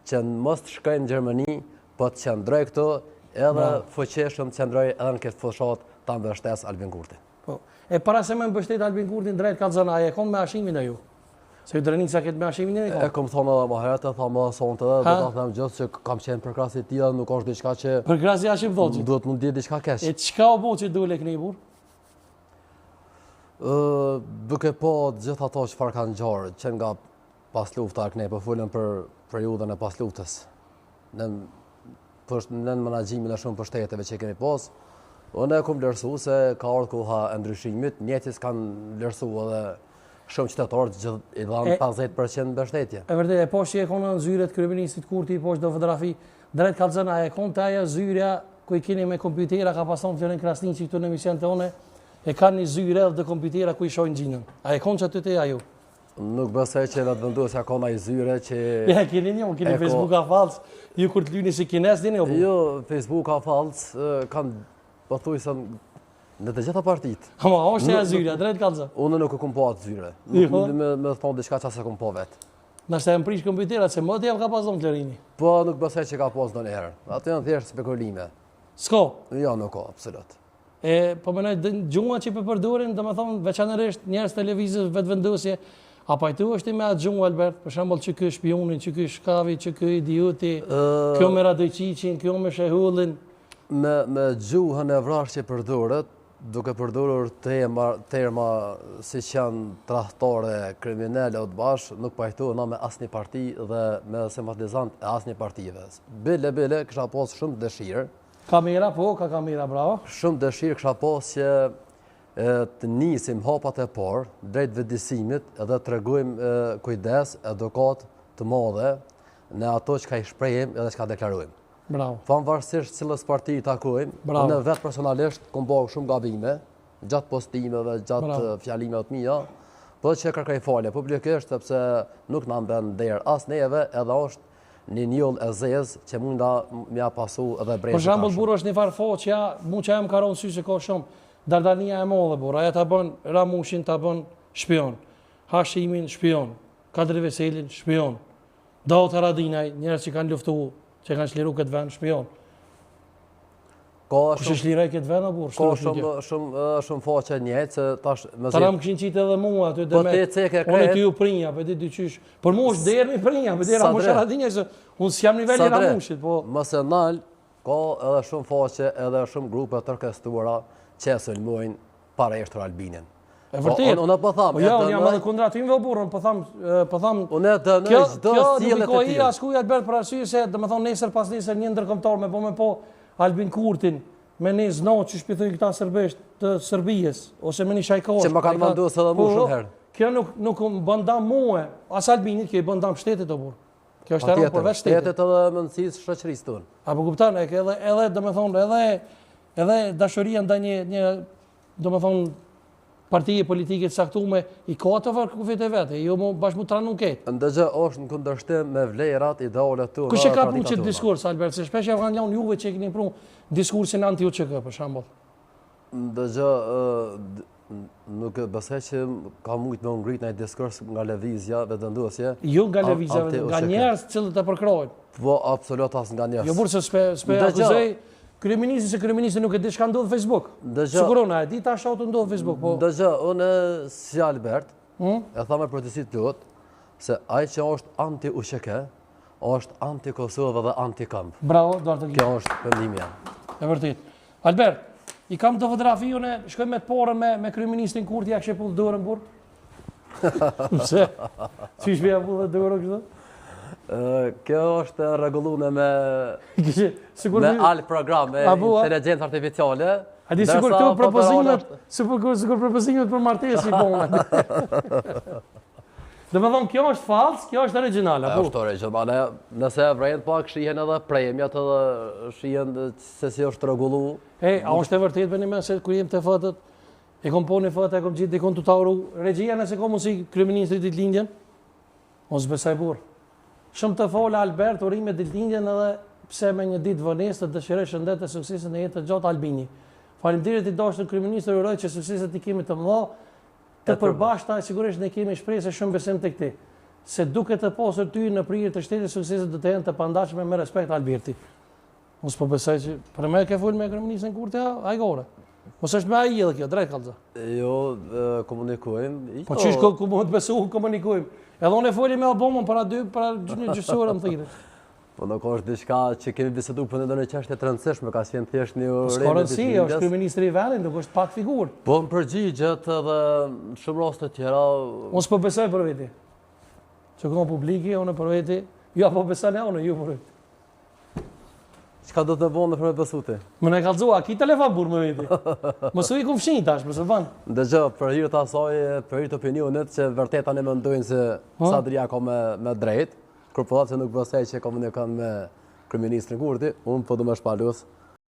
që mos të shkojnë në Gjermani, po të qëndroj këtu, edhe fuqishëm të qëndroj edhe në këtë fushat ta mbështes Albin Kurti. E para se me mbështet Albin Kurti drejt kalzona, a e kom me ashimin e ju? Se ju drenica këtë me ashimin e kom? E kom thonë edhe më herët, tha më sonte edhe, do ta them gjithë që kam qenë për krasi tilla, nuk është diçka që për krasi ashim thotë. Duhet mund të jetë diçka keq. E çka u bë që dole këni burr? Duke po gjithë ato çfarë kanë ngjarë, që nga pas lufta këne, po folën për periudhën e pas luftës. Në menaxhimin e shumë pushteteve që kemi pas, unë e kom vlerësu se ka ardhur koha e ndryshimit, njerëzit kanë vlerësu edhe shumë qytetarë gjithë i dhanë 50% mbështetje. E vërtet, e poshtë që e konë në zyret kryeministit Kurti, poshtë do fotografi, drejt kalzona, e konë të aja zyrja, ku i keni me kompjutera, ka pason Florin Krasniqi që këtu në emision të one, e kanë një zyre dhe kompjutera ku i shojnë gjinën. A e konë që të të ju? Nuk besoj që vetë vendosja ka ndaj zyre që... Ja, keni Facebook a falc, ju kur të lyni si kines, dini o bu? Jo, Facebook a falc, kanë pëthuj se në të gjitha partit. Ama, është e zyre, drejt kalza? Unë nuk e kom po atë zyre. Nuk me thonë diçka që se kom po vetë. Nështë e më prish kompjuterat, se më të jam ka pason Klorini. Po, nuk besoj që ka pas do njëherë. Atë janë thjesht spekulime. S'ko? Jo, nuk ka, absolut. Po mënoj, gjunga që përdorin, dhe me thonë, veçanërisht njerëz televizës vetë vendosje, a pajtu është i me atë gjungë, Albert, për shembull që ky shpionin, që ky shkavi, që ky idioti, kjo me Radojqiqin, kjo me Shehullin. Me gjuhën e vrasë që përdoret, duke përdorur terma si që janë trahtore, kriminale o të bashkë, nuk pajtu në me asnjë parti dhe me simpatizant e asnjë partive. Bile, kësha pas shumë dëshirë. Kamera, po, ka kamera, bravo. Shumë dëshirë kësha pas që të nisim hapat e parë, drejt vëdësimit, edhe të regojmë kujdes, edukat të madhe në ato që ka i shprejim edhe që ka deklarujmë. Bravo. Pavarësisht cilës parti i takojmë, unë vetë personalisht kom bërë shumë gabime, gjatë postimeve, gjatë fjalimeve të mija, po që kërkoj falje publikisht, sepse nuk në mben derë as neve, edhe është një njoll e zezë që munda mja pasu edhe brejtë. Për shembull, burë është një farë foqja, mu që e më karonë sy që ka shumë, Dardania e modhe, burë, aja ta bën Ramushin, ta bën shpion, Hashimin, shpion, Kadri Veselin, shpion, Daut Haradinaj, njerës që kanë luftu, që kanë shliru këtë vend, shpion. Kush e shliraj këtë vend, burë? Ka shumë faqe njëjtë, se tash... Ta ram këshin qitë edhe mua, aty dhe me... Unë e ty ju prinja, për di dyqysh. Për mu është derë mi prinja, për di Ramush Haradinaj, se unë s'jam nivelli Ramushit, po... Mëse nalë, ka edhe shumë faqe, edhe shumë grupe të orkestruara që e sulmojnë para eshtër Albinin. E vërtet. Unë po thamë... Jo, unë jam edhe kundra ty më burën, po thamë... Unë e dënoj çdo sjellje të tij. Kjo askuj Albert për arsye se, domethënë nesër pas nesër një ndërkombëtar me po Albin Kurtin, me një znoq që shpithojnë këta serbisht të Serbijës, ose me një shajkosh. Që më kanë mandu se dhe mu shumë herë. Kjo nuk më bëndam mua, as Albinit, kjo i bëndam shtetit o burë. Kjo është erën përveç shtetit. Shtetit edhe mëndësisë shoqërisë tonë. Apo kupton, edhe domethënë edhe dashuria ndaj një domethënë partije politike të caktuar i ka të kufit e vete, jo më bashkë tranun ketë. Ndëgjë është në kundërshtim me vlerat, idealet tona. Kush e ka pru qëtë diskurs, Albert, se shpesh e kanë lanë juve që e keni pru diskursin anti-UÇK, për shembull. Ndëgjë, nuk besoj që ka mujt me ngrit në diskurs nga lëvizja vetëndosje. Jo nga lëvizja, nga njerëz cilët e përkrojnë. Po, absolut as nga njerëz. Jo burë se s'pe akuzoj kryeministi se kryeministi nuk e di çka ndodh në Facebook. Sigurona e di tash auto ndodh në Facebook, po. Ndëgjë, unë si Albert, e tha me protestit plot, se ai që është anti-UÇK, është anti-Kosovë dhe anti-Kamp. Bravo, Duarte Gjini. Kjo është pendimi jam. E vërtet. Albert, i kam të fotografi unë, shkojmë me të porën me kryeministin Kurti, ja kështë pullë dorën burë? Pse? Si shpeja pullë dhe dorën kështë? Kjo është rregullune me alë program, me inteligencë artificiale. A di sikur këto propozimet për martesë i bëhen. Domethënë kjo është falsë, kjo është origjinale. Është origjinale. Nëse vrejnë pak shihen edhe premjat edhe shihen se si është rregullu. A është e vërtetë bëni më se kur jem te fotët, e kom poni foto, e kom gjithë dikon të tauru. Regjia nëse ka mundsi kryeministri ditëlindjen? Mos besoj burr. Shumë të fola Albert urime ditëlindjen edhe pse me një ditë vonesë të dëshiroj shëndet e suksesin e jetë të gjatë Albini. Faleminderit i dashur kryeministër, uroj që sukseset i kemi të mëdha, të përbashkëta, sigurisht ne kemi shpresë shumë besim tek ti. se duke të pasur ty në prirje të shtetit sukseset do të jenë të pandashme me respekt Alberti. Unë s'po besoj që për me ke fol me kryeministrin Kurti, ai gore. Mos është me ai edhe kjo, drejt kallza. Jo, komunikojmë. Po çish ku mund të besu komunikojmë. Edhe unë foli me Obamën para një gjysore më thirrë. Po nuk është diçka që kemi biseduar për ndonjë çështje të rëndësishme, ka qenë thjesht një urime. S'ka rëndësi, është kryeministri i vendit, nuk është pak figurë. Po në përgjigjet edhe shumë raste të tjera. Unë s'po besoj për veti. Që ka publiki, unë për veti, jo po besoj unë, ju për veti. Çka do të bënë për me besu ti? Më ne kallzua, ki telefon burr me veti. Mos u i kum fshin tash, mëse van. Dëgjoj, për hir të asaj, për hir të opinionit që vërtet tani mendojnë se Sadria ka me drejt, kur po thotë se nuk besoj që komunikon me kryeministrin Kurti, unë po do më shpalus